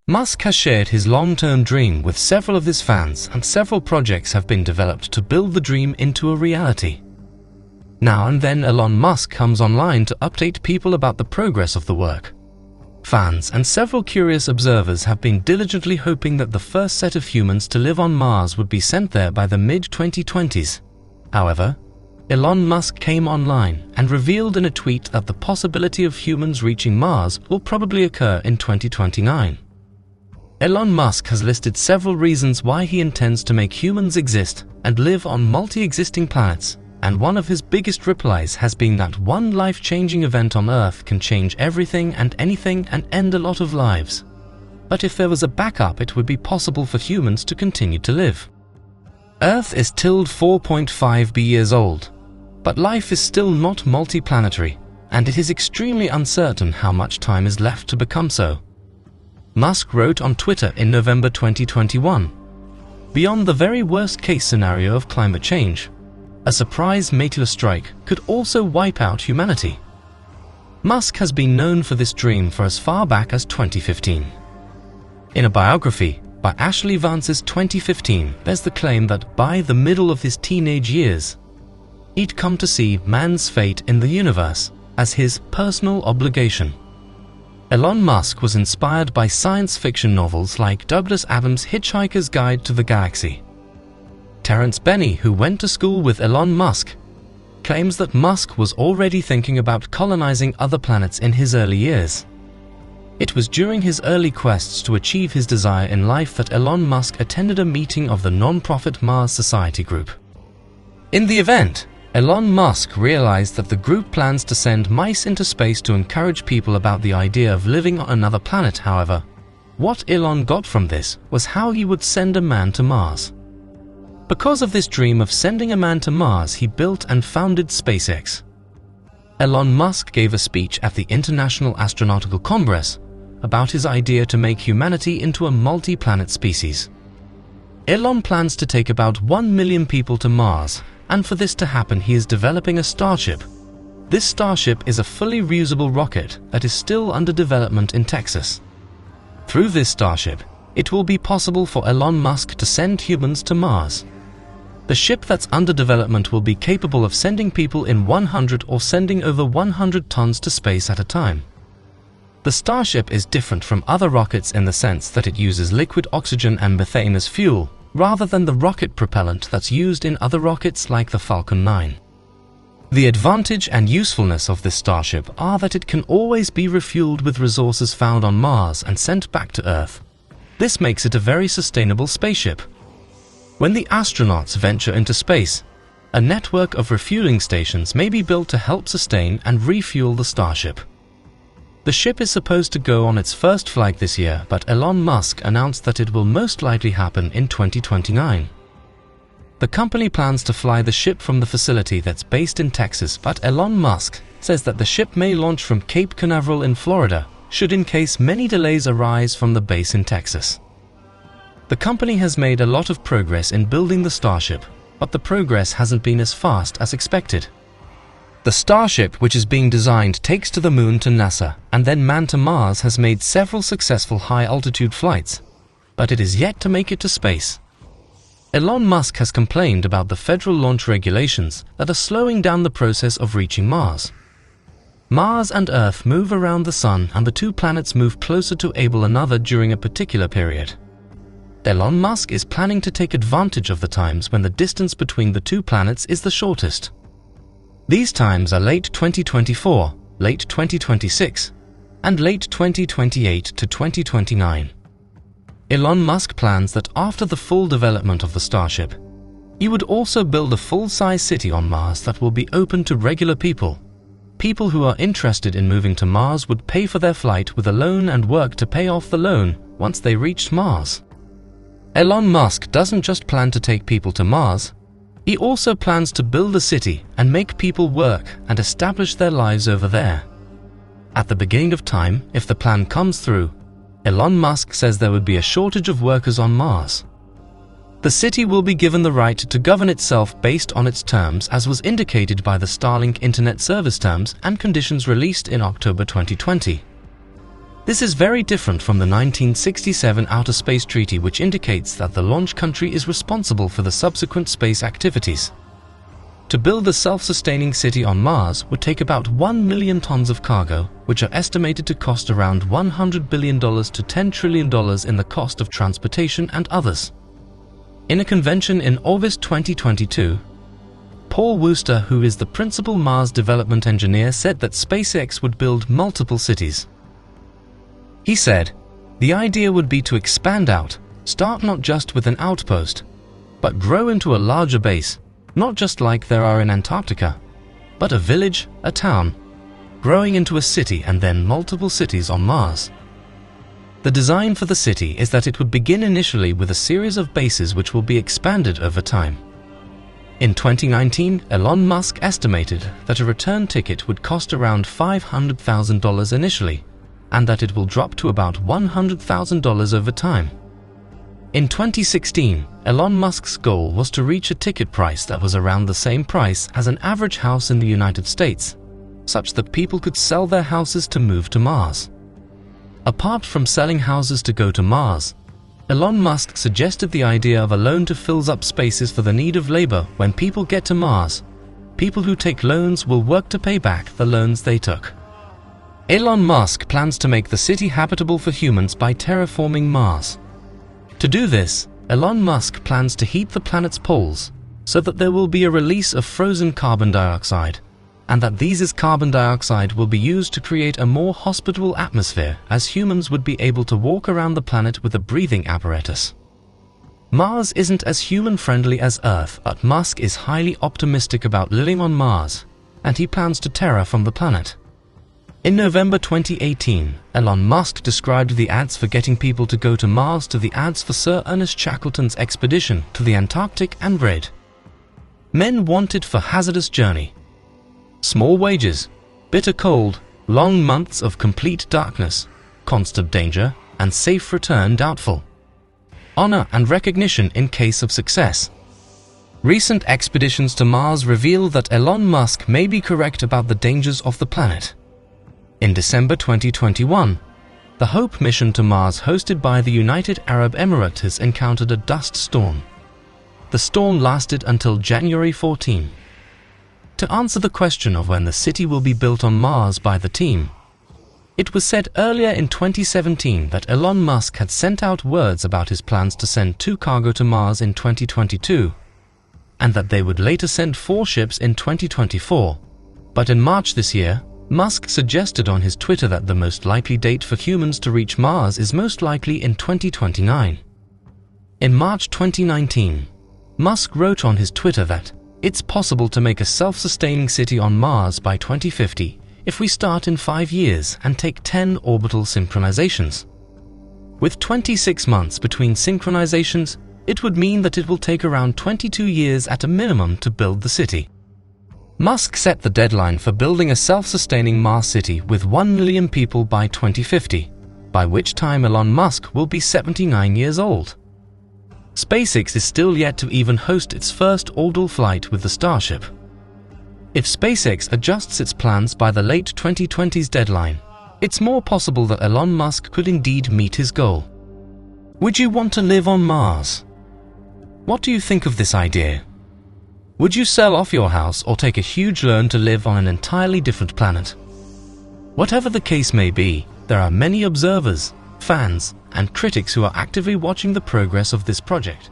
Musk has shared his long-term dream with several of his fans, and several projects have been developed to build the dream into a reality. Now and then Elon Musk comes online to update people about the progress of the work. Fans and several curious observers have been diligently hoping that the first set of humans to live on Mars would be sent there by the mid-2020s. However, Elon Musk came online and revealed in a tweet that the possibility of humans reaching Mars will probably occur in 2029. Elon Musk has listed several reasons why he intends to make humans exist and live on multi-existing planets, and one of his biggest replies has been that one life-changing event on Earth can change everything and anything and end a lot of lives. But if there was a backup, it would be possible for humans to continue to live. Earth is still 4.5 years old, but life is still not multi-planetary, and it is extremely uncertain how much time is left to become so. Musk wrote on Twitter in November 2021, "Beyond the very worst-case scenario of climate change, a surprise meteor strike could also wipe out humanity." Musk has been known for this dream for as far back as 2015. In a biography by Ashley Vance's 2015, there's the claim that by the middle of his teenage years, he'd come to see man's fate in the universe as his personal obligation. Elon Musk was inspired by science fiction novels like Douglas Adams' Hitchhiker's Guide to the Galaxy. Terence Benny, who went to school with Elon Musk, claims that Musk was already thinking about colonizing other planets in his early years. It was during his early quests to achieve his desire in life that Elon Musk attended a meeting of the non-profit Mars Society group. In the event, Elon Musk realized that the group plans to send mice into space to encourage people about the idea of living on another planet. However, what Elon got from this was how he would send a man to Mars. Because of this dream of sending a man to Mars, he built and founded SpaceX. Elon Musk gave a speech at the International Astronautical Congress about his idea to make humanity into a multi-planet species. Elon plans to take about 1 million people to Mars, and for this to happen he is developing a Starship. This Starship is a fully reusable rocket that is still under development in Texas. Through this Starship, it will be possible for Elon Musk to send humans to Mars. The ship that's under development will be capable of sending people in 100 or sending over 100 tons to space at a time. The Starship is different from other rockets in the sense that it uses liquid oxygen and methane as fuel, rather than the rocket propellant that's used in other rockets like the Falcon 9. The advantage and usefulness of this Starship are that it can always be refueled with resources found on Mars and sent back to Earth. This makes it a very sustainable spaceship. When the astronauts venture into space, a network of refueling stations may be built to help sustain and refuel the Starship. The ship is supposed to go on its first flight this year, but Elon Musk announced that it will most likely happen in 2029. The company plans to fly the ship from the facility that's based in Texas, but Elon Musk says that the ship may launch from Cape Canaveral in Florida, should in case many delays arise from the base in Texas. The company has made a lot of progress in building the Starship, but the progress hasn't been as fast as expected. The Starship, which is being designed, takes to the Moon to NASA, and then man to Mars, has made several successful high-altitude flights, but it is yet to make it to space. Elon Musk has complained about the federal launch regulations that are slowing down the process of reaching Mars. Mars and Earth move around the Sun, and the two planets move closer to another during a particular period. Elon Musk is planning to take advantage of the times when the distance between the two planets is the shortest. These times are late 2024, late 2026, and late 2028 to 2029. Elon Musk plans that after the full development of the Starship, he would also build a full-size city on Mars that will be open to regular people. People who are interested in moving to Mars would pay for their flight with a loan and work to pay off the loan once they reached Mars. Elon Musk doesn't just plan to take people to Mars, he also plans to build a city and make people work and establish their lives over there. At the beginning of time, if the plan comes through, Elon Musk says there would be a shortage of workers on Mars. The city will be given the right to govern itself based on its terms, as was indicated by the Starlink Internet Service terms and conditions released in October 2020. This is very different from the 1967 Outer Space Treaty, which indicates that the launch country is responsible for the subsequent space activities. To build a self-sustaining city on Mars would take about 1 million tons of cargo, which are estimated to cost around $100 billion to $10 trillion in the cost of transportation and others. In a convention in August 2022, Paul Wooster, who is the principal Mars development engineer, said that SpaceX would build multiple cities. He said, "The idea would be to expand out, start not just with an outpost, but grow into a larger base, not just like there are in Antarctica, but a village, a town, growing into a city and then multiple cities on Mars." The design for the city is that it would begin initially with a series of bases which will be expanded over time. In 2019, Elon Musk estimated that a return ticket would cost around $500,000 initially, and that it will drop to about $100,000 over time. In 2016, Elon Musk's goal was to reach a ticket price that was around the same price as an average house in the United States, such that people could sell their houses to move to Mars. Apart from selling houses to go to Mars, Elon Musk suggested the idea of a loan to fill up spaces for the need of labor when people get to Mars. People who take loans will work to pay back the loans they took. Elon Musk plans to make the city habitable for humans by terraforming Mars. To do this, Elon Musk plans to heat the planet's poles so that there will be a release of frozen carbon dioxide, and that these carbon dioxide will be used to create a more hospitable atmosphere, as humans would be able to walk around the planet with a breathing apparatus. Mars isn't as human-friendly as Earth, but Musk is highly optimistic about living on Mars, and he plans to terraform the planet. In November 2018, Elon Musk described the ads for getting people to go to Mars to the ads for Sir Ernest Shackleton's expedition to the Antarctic and read, "Men wanted for hazardous journey. Small wages, bitter cold, long months of complete darkness, constant danger, and safe return doubtful. Honor and recognition in case of success." Recent expeditions to Mars reveal that Elon Musk may be correct about the dangers of the planet. In December 2021, the Hope mission to Mars hosted by the United Arab Emirates encountered a dust storm. The storm lasted until January 14. To answer the question of when the city will be built on Mars by the team, it was said earlier in 2017 that Elon Musk had sent out words about his plans to send 2 cargo to Mars in 2022, and that they would later send 4 ships in 2024. But in March this year, Musk suggested on his Twitter that the most likely date for humans to reach Mars is most likely in 2029. In March 2019, Musk wrote on his Twitter that it's possible to make a self-sustaining city on Mars by 2050 if we start in 5 years and take 10 orbital synchronizations. With 26 months between synchronizations, it would mean that it will take around 22 years at a minimum to build the city. Musk set the deadline for building a self-sustaining Mars city with 1 million people by 2050, by which time Elon Musk will be 79 years old. SpaceX is still yet to even host its first orbital flight with the Starship. If SpaceX adjusts its plans by the late 2020s deadline, it's more possible that Elon Musk could indeed meet his goal. Would you want to live on Mars? What do you think of this idea? Would you sell off your house or take a huge loan to live on an entirely different planet? Whatever the case may be, there are many observers, fans, and critics who are actively watching the progress of this project.